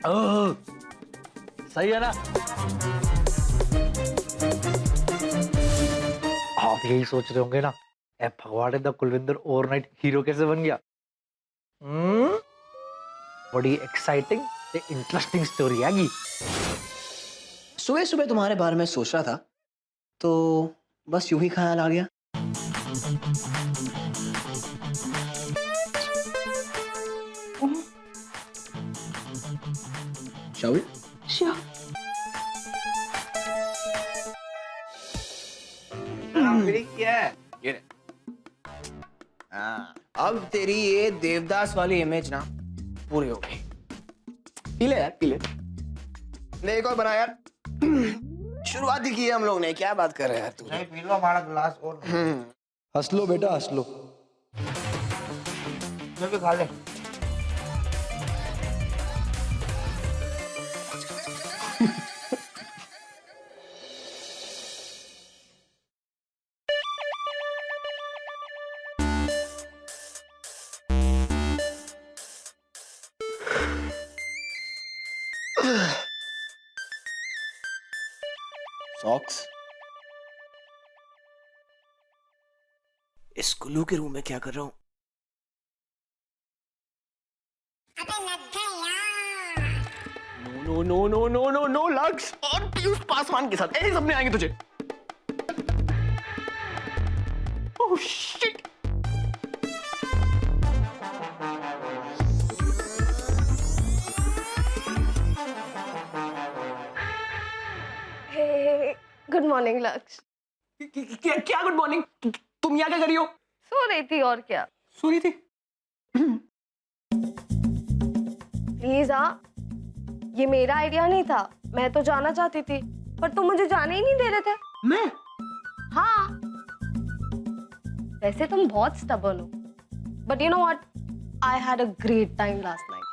ओह, सही है ना? आप यही सोच रहे होंगे ना, ए भगवान द कुलविंदर ओवरनाइट हीरो कैसे बन गया? बड़ी एक्साइटिंग ते इंटरेस्टिंग स्टोरी है। सुबह सुबह तुम्हारे बारे में सोच रहा था तो बस यूं ही ख्याल आ गया। Shall we? Sure. क्या है? ये ले। हाँ, अब तेरी ये देवदास वाली इमेज ना पूरी हो गई। पी ले यार, पी ले। ले एक और बना यार। शुरुआत ही की है हम लोग ने, क्या बात कर रहे हैं यार तू? नहीं, पी लो हमारा गिलास और। हंस लो बेटा, हंस लो। मैं भी खा ले। सॉक्स। इस कुल्लू के रूम में क्या कर रहा हूँ? No no no no no no लक्स और पीयूष पासवान के साथ ऐसे सपने आएंगे तुझे। Oh shit. गुड मॉर्निंग लक्ष्य। क्या गुड मॉर्निंग? तुम यहाँ क्या कर रही हो? सो रही थी और क्या। सो रही थी? प्लीज ये मेरा आइडिया नहीं था, मैं तो जाना चाहती थी पर तुम मुझे जाने ही नहीं दे रहे थे। मैं? हाँ, वैसे तुम बहुत स्टबर्न हो, but you know what, I had a great time last night.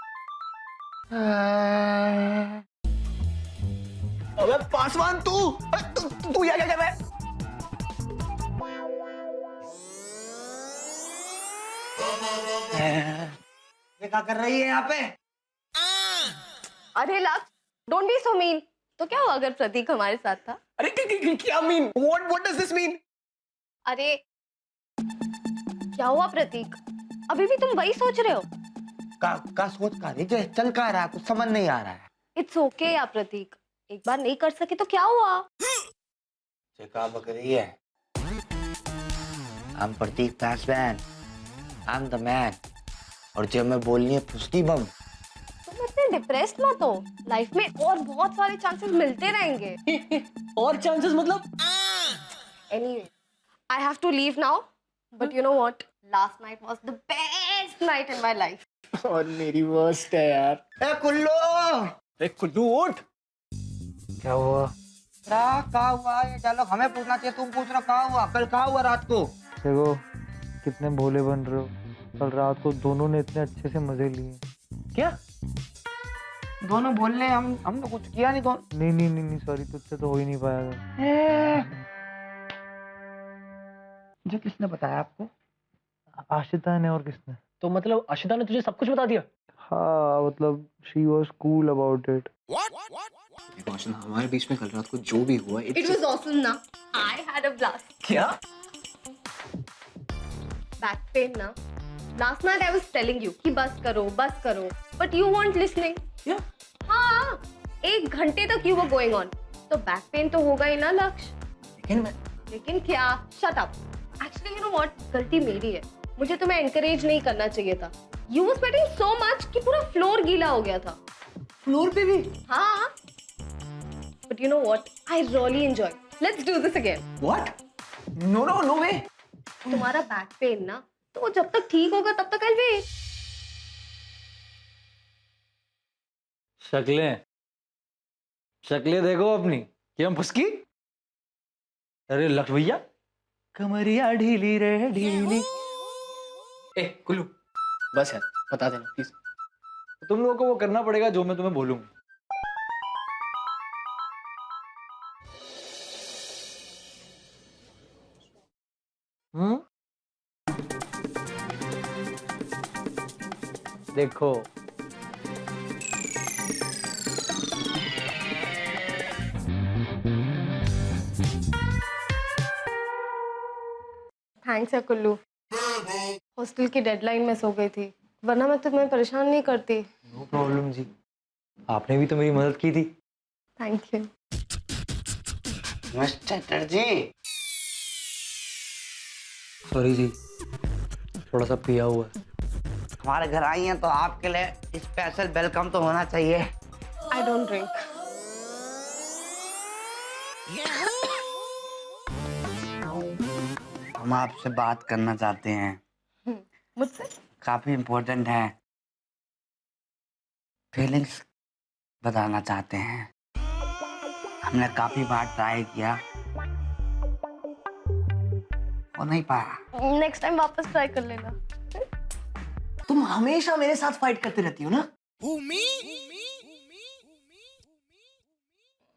अबे पासवान तू यहाँ क्या कर रहा है? ये क्या कर रही है यहाँ पे? अरे लक्ष्य, डोंट बी सो मीन। तो क्या हुआ अगर प्रतीक हमारे साथ था? अरे क्या mean? What does this mean? अरे क्या हुआ प्रतीक, अभी भी तुम वही सोच रहे हो? का सोच का रही है? चल का रहा है, कुछ समझ नहीं आ रहा है। इट्स ओके या प्रतीक, एक बार नहीं कर सके तो क्या हुआ? क्या बक रही है? I'm Prateek Paswan, I'm the man। और जब मैं बोलनी है फुसकी बम। तुम इतने डिप्रेस्ड मत हो, लाइफ में और बहुत सारे चांसेस मिलते रहेंगे। और चांसेस मतलब? Anyway, I have to leave now, but you know what? Last night was the best night in my life. और मेरी वर्स्ट है यार। ए कुल्लू! ए कुल्लू उठ। क्या हुआ? क्या हुआ? ये डायलॉग हमें पूछना चाहिए, तुम पूछ रहे हो क्या हुआ? कल क्या हुआ रात को? देखो कितने भोले बन रहे हो, कल रात को दोनों ने इतने अच्छे से मजे लिए। क्या? दोनों बोल रहे, हम तो कुछ किया नहीं। नहीं सॉरी, तुझसे तो हो ही नहीं पाया था। जो किसने बताया आपको? आशिता ने। और किसने? तो मतलब आशिता ने तुझे सब कुछ बता दिया? हाँ मतलब she was cool about it. Roshan, हमारे बीच में कल रात को जो भी हुआ It was awesome ना? I had a blast. क्या? Back pain ना? Last night I was telling you कि बस करो, but you weren't listening. क्या? हाँ, 1 घंटे तक you were going on. तो बैक पेन तो होगा ही ना लक्ष्य। लेकिन क्या? Shut up. Actually, you know what? गलती मेरी है। मुझे तुम्हें encourage नहीं करना चाहिए था। You were sweating so much कि पूरा फ्लोर गीला हो गया था। फ्लोर पे भी? हाँ। But you know what? I really enjoy. Let's do this again. What? No way. तुम्हारा बैक पेन ना, तो जब तक ठीक होगा तब तक I'll wait. शक्लें देखो अपनी, क्या फुसकी? अरे लक्ष्य भैया, कमरिया ढीली रे ढीली। ए कुल्लू, बस यार बता देना प्लीज। तुम लोगों को वो करना पड़ेगा जो मैं तुम्हें बोलूंगा। देखो थैंक्स है कुल्लू। हॉस्टल की डेडलाइन में सो गई थी, वरना मैं तुम्हें परेशान नहीं करती। नो प्रॉब्लम जी, आपने भी तो मेरी मदद की थी। Thank you. Mister Chatterjee, sorry जी, थोड़ा सा पिया हुआ है। हमारे घर आई हैं तो आपके लिए स्पेशल वेलकम तो होना चाहिए। I don't drink. हम आपसे बात करना चाहते हैं, मुझसे? काफी इम्पोर्टेंट है। फीलिंग्स बताना चाहते हैं। हमने काफी बार ट्राई किया, वो नहीं पाया। नेक्स्ट टाइम वापस ट्राई कर लेना। तुम हमेशा मेरे साथ फाइट करती रहती हो ना।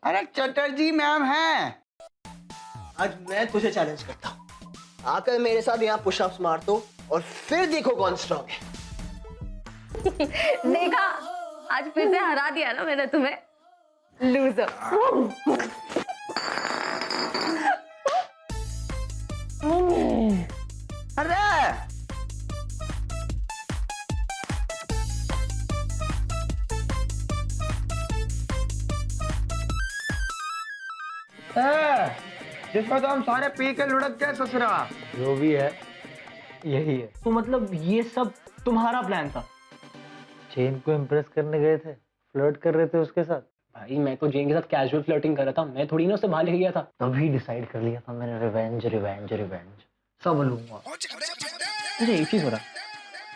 अरे चटर्जी मैम हैं। आज मैं तुझे चैलेंज करता हूँ, आकर मेरे साथ यहाँ पुशअप्स मार दो और फिर देखो कौन स्ट्रॉन्ग है। देखा, आज फिर से हरा दिया ना मैंने तुम्हें, लूजर। अरे जिसमें तो हम सारे पी के लुढ़क गए ससुरा। जो भी है यही है। तो मतलब ये सब तुम्हारा प्लान था? चेन को इम्प्रेस करने गए थे, फ्लर्ट कर रहे थे उसके साथ। भाई मैं तो जेन के साथ कैजुअल फ्लर्टिंग कर रहा था, मैं थोड़ी ना उसे बाहर लेके गया था। तभी डिसाइड कर लिया था मैंने, रिवेंज रिवेंज रिवेंज सब लूंगा। मुझे एक चीज बता,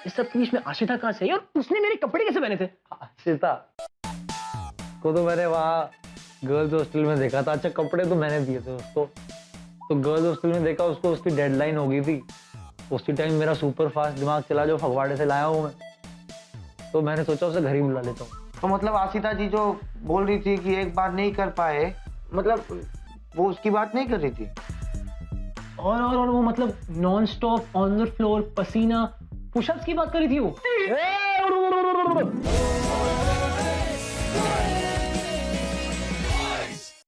इस सब के बीच में आशिता कहाँ से आई और उसने मेरे कपड़े कैसे पहने थे? आशिता को तो मैंने वहाँ गर्ल्स हॉस्टल में देखा था। अच्छा, कपड़े तो मैंने दिए थे उसको। तो गर्ल्स हॉस्टल में देखा उसको, उसकी डेडलाइन हो गई थी। उसी टाइम मेरा सुपर फास्ट दिमाग चला, जो फगवाड़े से लाया हूँ मैं। तो मैंने सोचा उसे घर ही बुला लेता हूँ। तो मतलब आशिता जी जो बोल रही थी कि एक बार नहीं कर पाए, मतलब वो उसकी बात नहीं कर रही थी। और वो मतलब non stop on the floor पसीना पुशअप्स की बात कर रही थी वो।